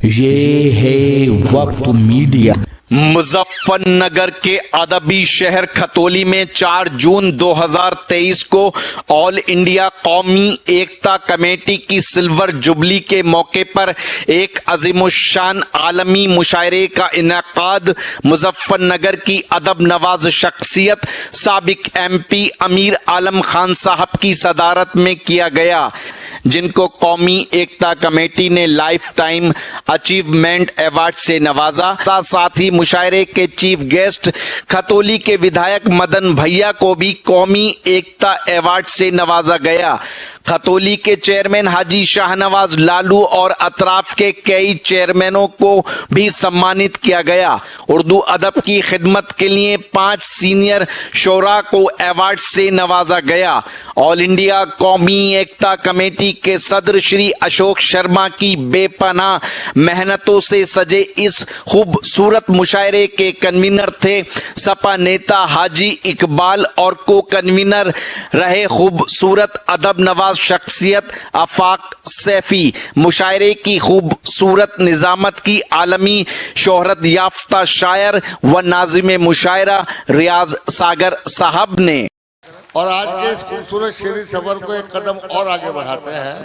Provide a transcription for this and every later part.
ये है वक्त मीडिया। मुजफ्फरनगर के अदबी शहर खतौली में 4 जून 2023 को ऑल इंडिया कौमी एकता कमेटी की सिल्वर जुबली के मौके पर एक अजीमुशान आलमी मुशायरे का इनेकाद मुजफ्फरनगर की अदब नवाज शख्सियत साबिक MP अमीर आलम खान साहब की सदारत में किया गया, जिनको कौमी एकता कमेटी ने लाइफ टाइम अचीवमेंट अवार्ड से नवाजा। साथ ही मुशायरे के चीफ गेस्ट खतौली के विधायक मदन भैया को भी कौमी एकता अवार्ड से नवाजा गया। खतौली के चेयरमैन हाजी शाहनवाज लालू और अतराफ के कई चेयरमैनों को भी सम्मानित किया गया। उर्दू अदब की खिदमत के लिए 5 सीनियर शोरा को अवार्ड से नवाजा गया। ऑल इंडिया कौमी एकता कमेटी के सदर श्री अशोक शर्मा की बेपनाह मेहनतों से सजे इस खूबसूरत मुशायरे के कन्वीनर थे सपा नेता हाजी इकबाल और को कन्वीनर रहे खूबसूरत अदब नवाज शख्सियत आफाक सैफी। मुशायरे की खूबसूरत निजामत की आलमी शोहरत याफ्ता शायर व नाजिम मुशायरा रियाज सागर साहब ने। और आज के इस खूबसूरत शेरी सफर को एक कदम और आगे बढ़ाते हैं।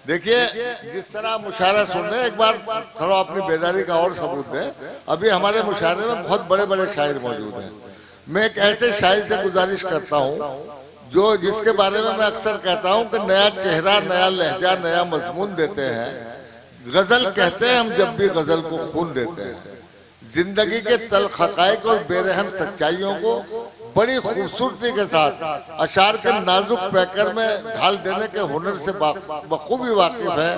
देखिए, जिस तरह मुशायरा सुन रहे, एक बार थोड़ा अपनी बेदारी का और सबूत दें। अभी हमारे मुशायरे में बहुत बड़े बड़े शायर मौजूद हैं। मैं एक ऐसे शायर से गुजारिश करता हूँ जो जिसके बारे में मैं अक्सर कहता हूँ कि नया चेहरा, नया लहजा, नया मजमून देते हैं। गजल कहते हैं हम जब भी गजल को खून देते हैं। जिंदगी के तल्ख हक़ाइक़ और बेरहम सच्चाइयों को बड़ी खूबसूरती के साथ अशार के नाजुक पैकर में ढाल देने के हुनर से बखूबी वाकिफ है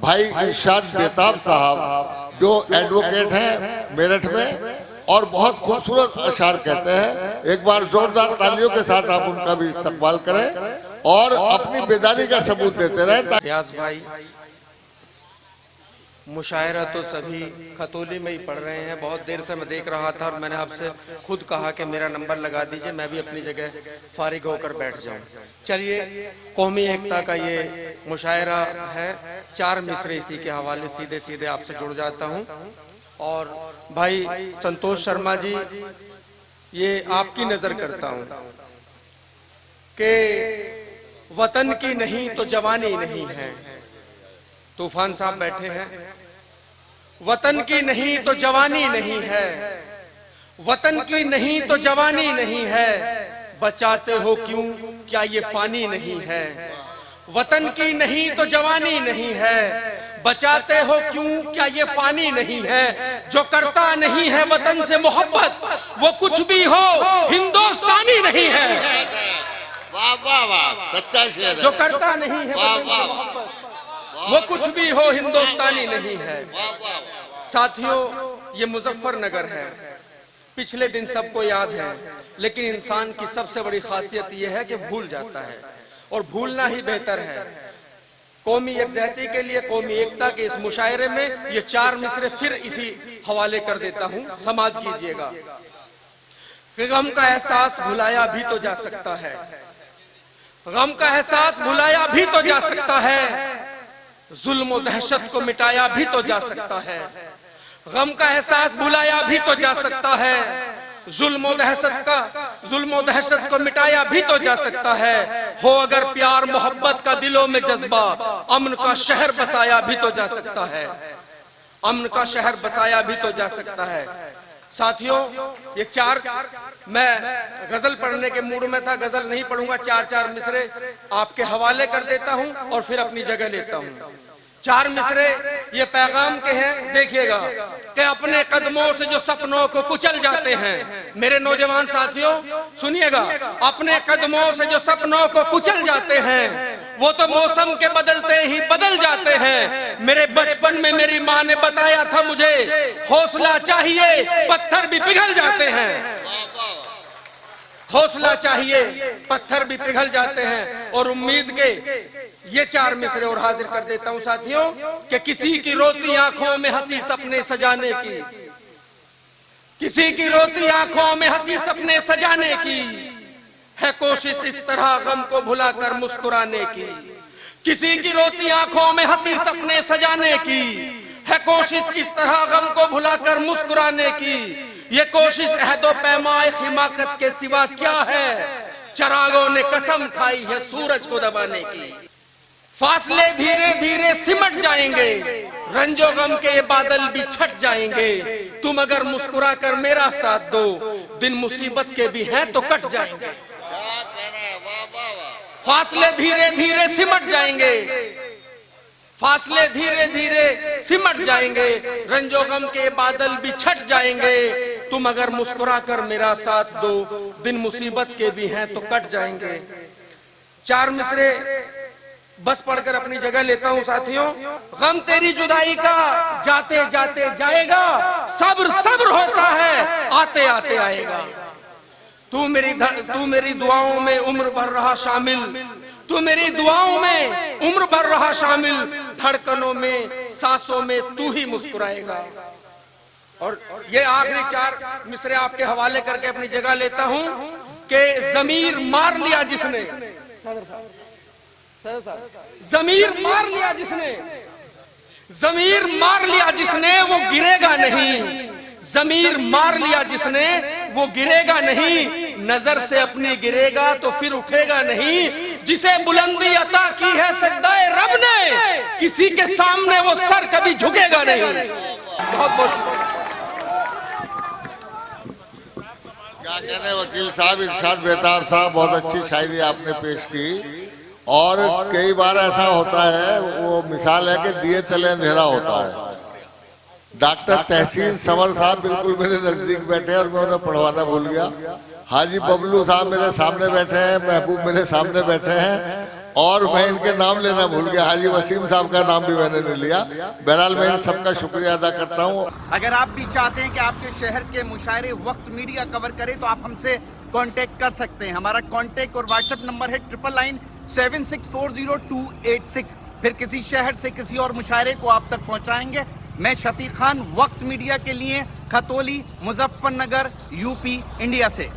भाई इरशाद बेताब साहब, जो एडवोकेट हैं मेरठ में और बहुत खूबसूरत अशार कहते हैं। एक बार जोरदार तालियों के साथ आप उनका भी इस्तकबाल करें और अपनी बेदारी का सबूत देते रहें। रियाज भाई, मुशायरा तो सभी खतौली में ही पढ़ रहे हैं। बहुत देर से मैं देख रहा था और मैंने आपसे खुद कहा कि मेरा नंबर लगा दीजिए, मैं भी अपनी जगह फारिग होकर बैठ जाऊं। चलिए, कौमी एकता का ये मुशायरा है, 4 मिसरे इसी के हवाले सीधे सीधे आपसे जुड़ जाता हूं। और भाई संतोष शर्मा जी, ये आपकी नजर करता हूं कि वतन की नहीं तो जवानी नहीं है। तूफान साहब बैठे हैं। वतन की नहीं तो जवानी नहीं है, वतन की नहीं तो जवानी नहीं है, बचाते हो क्यों, क्या ये फानी नहीं है। वतन की नहीं तो जवानी नहीं है, बचाते हो क्यों, क्या ये फानी नहीं है। जो करता नहीं है वतन से मोहब्बत, वो कुछ भी हो हिंदुस्तानी नहीं है। वाह वाह वाह, सच्चा शेर है। जो करता नहीं है वतन से मोहब्बत, वो कुछ भी हो हिंदुस्तानी नहीं है। साथियों, ये मुजफ्फरनगर है। पिछले दिन सबको याद है, लेकिन इंसान की सबसे बड़ी खासियत यह है कि भूल जाता है, और भूलना ही बेहतर है। कौमी यकजहती के लिए, कौमी एकता के इस मुशायरे में ये 4 मिसरे फिर इसी हवाले कर देता हूं, समाज कीजिएगा। गम का एहसास भुलाया भी तो जा सकता है, गम का एहसास भुलाया भी तो जा सकता है, जुल्म और दहशत को मिटाया भी तो जा सकता है। गम का एहसास भुलाया भी तो जा सकता है, जुल्म और दहशत को मिटाया भी तो जा सकता है। हो अगर प्यार मोहब्बत का दिलों में जज्बा, अमन का शहर बसाया भी तो जा सकता है, अमन का शहर बसाया भी तो जा सकता है। साथियों, ये 4 मैं गजल पढ़ने के मूड में था, गजल नहीं पढ़ूंगा। 4 मिसरे आपके हवाले कर देता हूं और फिर अपनी जगह लेता हूं। 4 मिसरे ये पैगाम के हैं, देखिएगा कि अपने कदमों से जो सपनों को कुचल जाते हैं, मेरे नौजवान साथियों सुनिएगा, अपने कदमों से जो सपनों को कुचल जाते हैं, वो तो मौसम के बदलते ही बदल जाते हैं। मेरे बचपन में मेरी माँ ने बताया था मुझे, हौसला चाहिए पत्थर भी पिघल जाते हैं, हौसला चाहिए पत्थर भी पिघल जाते हैं। और उम्मीद के ये 4 मिसरे और हाजिर कर देता हूं साथियों कि किसी की रोती आंखों में हंसी सपने सजाने की, किसी की रोती आंखों में हंसी सपने सजाने की, है कोशिश इस तरह गम को भुलाकर मुस्कुराने की। किसी की रोती आंखों में हंसी सपने सजाने की, है कोशिश इस तरह गम को भुलाकर मुस्कुराने की। ये कोशिश अहदो पैमाए हिमाकत के सिवा क्या है? चरागों ने कसम खाई है सूरज को दबाने की। फासले धीरे धीरे सिमट जाएंगे, रंजो गम के ये बादल भी छट जाएंगे। तुम अगर मुस्कुरा कर मेरा साथ दो, दिन मुसीबत के भी हैं तो कट जाएंगे। फासले धीरे धीरे सिमट जाएंगे, फासले धीरे धीरे सिमट जाएंगे, रंजो गम के बादल भी छट जाएंगे। तुम अगर मुस्कुरा कर मेरा साथ दो, दिन मुसीबत के भी हैं तो कट जाएंगे। 4 मिसरे बस पढ़कर अपनी जगह लेता हूं साथियों। गम तेरी जुदाई का जाते जाते जाएगा, सब्र सब्र होता है आते आते आएगा। तू मेरी दुआओं में उम्र भर रहा शामिल, तू मेरी दुआओं में उम्र भर रहा शामिल। धड़कनों में सांसों में तू ही मुस्कुराएगा। और ये आखिरी 4 मिसरे आपके हवाले करके अपनी जगह लेता हूं कि जमीर मार लिया जिसने, जमीर मार लिया जिसने, जमीर मार लिया जिसने वो गिरेगा नहीं। जमीर मार लिया जिसने वो गिरेगा नहीं। नजर से अपनी गिरेगा तो फिर उठेगा नहीं। जिसे बुलंदी अता की है सजदाए रब ने, किसी के सामने वो सर कभी झुकेगा नहीं। बहुत बहुत शुक्रिया। क्या कहने वकील साहब, इरशाद बेताब साहब, बहुत अच्छी शायरी आपने पेश की। और कई बार ऐसा होता है, वो मिसाल है कि दिए तले अंधेरा होता है। डॉक्टर तहसीन समर साहब बिल्कुल मेरे नजदीक बैठे हैं और मैं उन्हें पढ़वाना भूल गया। हाजी बबलू साहब मेरे सामने बैठे हैं, महबूब मेरे सामने बैठे हैं, और मैं इनके नाम लेना भूल गया। हाजी वसीम साहब का नाम भी मैंने नहीं लिया। बहरहाल मैं इन सबका शुक्रिया अदा करता हूँ। अगर आप भी चाहते हैं कि आपके शहर के मुशायरे वक्त मीडिया कवर करे तो आप हमसे कांटेक्ट कर सकते हैं। हमारा कांटेक्ट और व्हाट्सएप नंबर है 9997640286। फिर किसी शहर से किसी और मुशायरे को आप तक पहुंचाएंगे। मैं शफीक खान, वक्त मीडिया के लिए, खतौली, मुजफ्फरनगर, यूपी, इंडिया से।